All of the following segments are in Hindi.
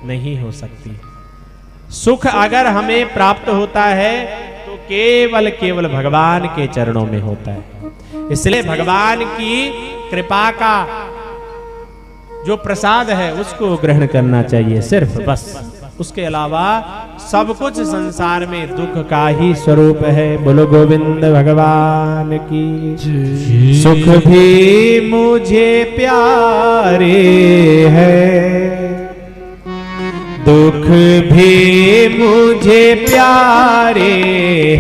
नहीं हो सकती। सुख अगर हमें प्राप्त होता है तो केवल केवल भगवान के चरणों में होता है। इसलिए भगवान की कृपा का जो प्रसाद है उसको ग्रहण करना चाहिए सिर्फ, बस। उसके अलावा सब कुछ संसार में दुख का ही स्वरूप है। बोलो गोविंद भगवान की। सुख भी मुझे प्यारे है, दुख भी मुझे प्यारे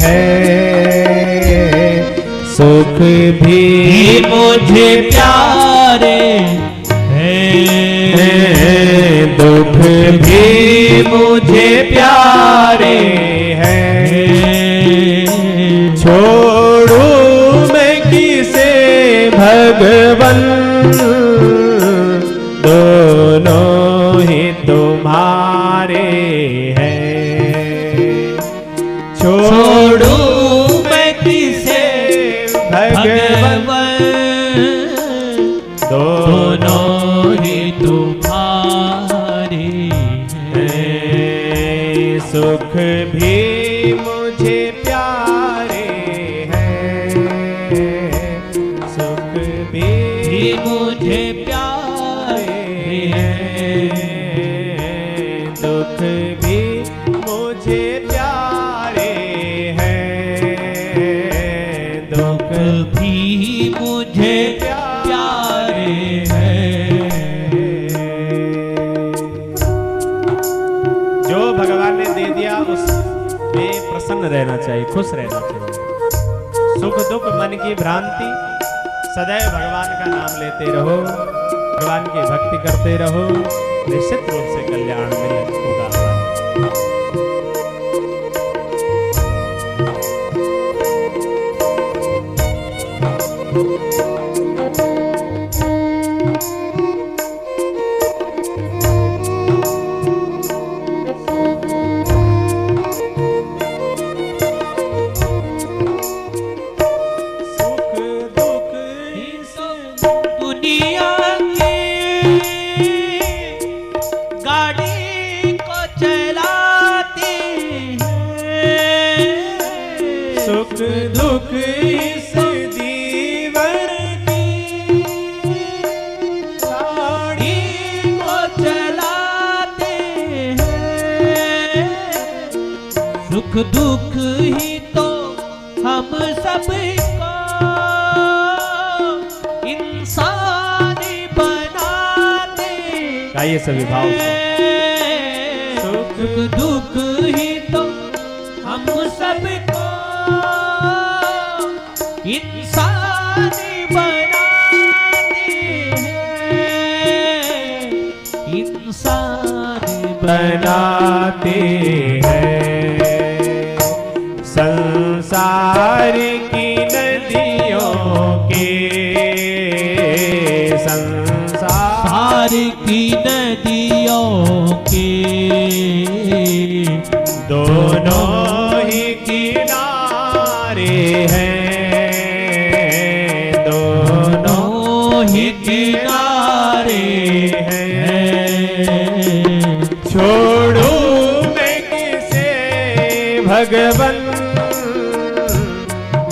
है, सुख भी मुझे प्यारे है, दुख भी मुझे प्यारे हैं। छोड़ू मैं किसे भगवन, दोनों ही तुम्हारे हैं। छोड़ू मैं किसे भगवन, दोनों ही तुम्हारे हैं। सुख भी मुझे प्यारे हैं, सुख भी मुझे प्यारे हैं, दुख भी मुझे प्यारे हैं, दुख भी मुझे प्यारे हैं। जो भगवान ने दे दिया उसमें प्रसन्न रहना चाहिए, खुश रहना चाहिए। सुख दुख मन की भ्रांति, सदैव भगवान का नाम लेते रहो, भगवान की भक्ति करते रहो, निश्चित रूप से कल्याण होगा। सुख दुख इस दीवर की गाड़ी को चलाते हैं। सुख दुख ही तो हम सबको इंसान बनाते। गाइए सभी भाव से। सुख दुख ही तो हम सबको इंसान बनाते हैं, इंसान बनाते हैं। संसार की नदियों के, संसार की नदियों के दोनों ही किनारे हैं, किनारे हैं। छोड़ू मैं किसे भगवन,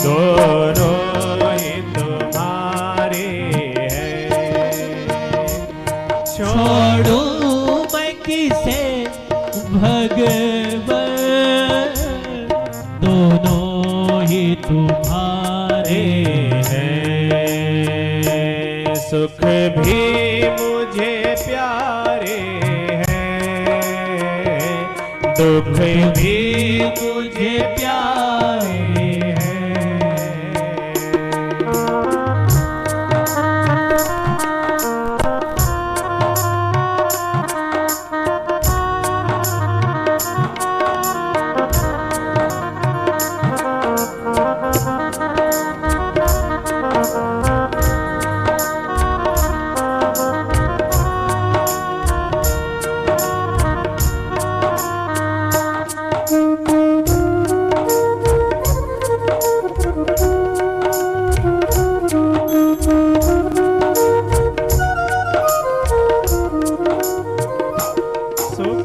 दोनों ही तुम्हारे हैं। छोड़ू मैं किसे भगवन, दोनों ही तुम्हारे हैं। सुख भी मुझे प्यारे हैं, दुख भी मुझे प्यारे हैं।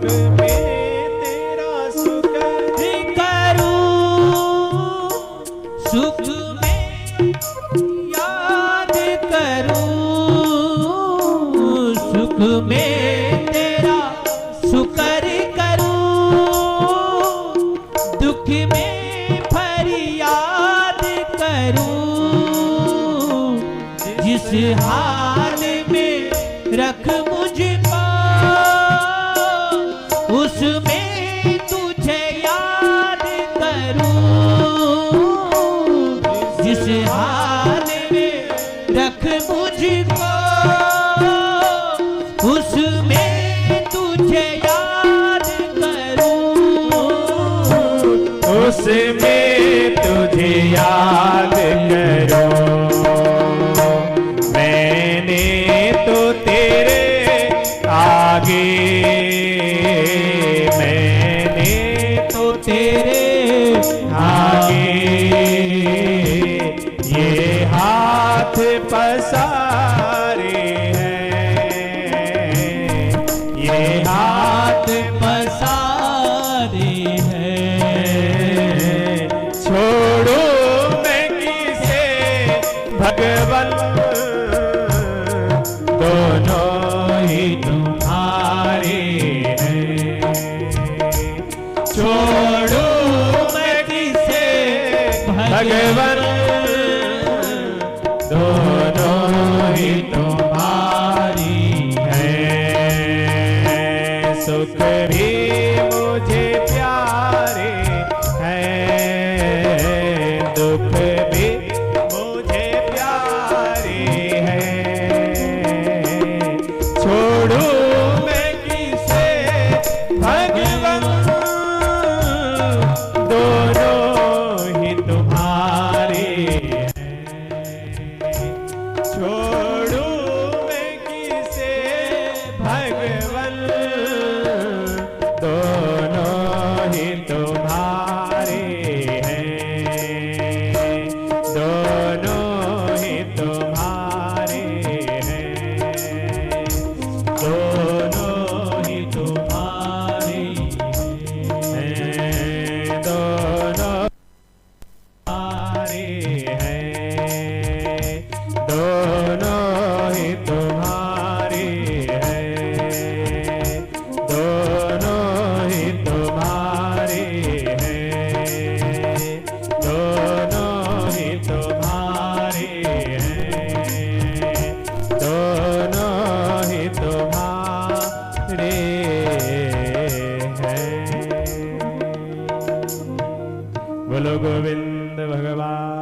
दुख में तेरा सुख करूं, सुख में याद करूं, सुख में तेरा शुक्र करूं, दुख में फरियाद करूं, जिस हाल में रख मुझको उसमें तुझे याद करूं, जिस हाल में रख मुझको उसमें तुझे याद करूं, उसमें तुझे याद करूं। मैंने तो तेरे आगे, मैंने तो तेरे आगे ये हाथ पसारे हैं, ये हाथ पसारे हैं। छोड़ो मैं किसे भगवन, दोनों ही तुम्हारे हैं। छोड़ो मैं किसे भगवन, दोनों ही तुम्हारी हैं। सुख भी मुझे प्यारे हैं, दुख भी मुझे प्यारे हैं। छोड़ू मैं किसे भगवन, दोनों ही तुम्हारे हैं। छोड़ू मैं किसे भगवन, दोनों ही तुम्हारे हैं, दोनों ही तुम्हारे हैं, दोनों ही तुम्हारे हैं, दोनों तुम्हारे हैं, दोनों ही तुम्हारे हैं, दोनों ही तुम्हारे हैं, दोनों ही तुम्हारे हैं, दोनों ही तुम्हारे हैं। बोलो गोविंद भगवान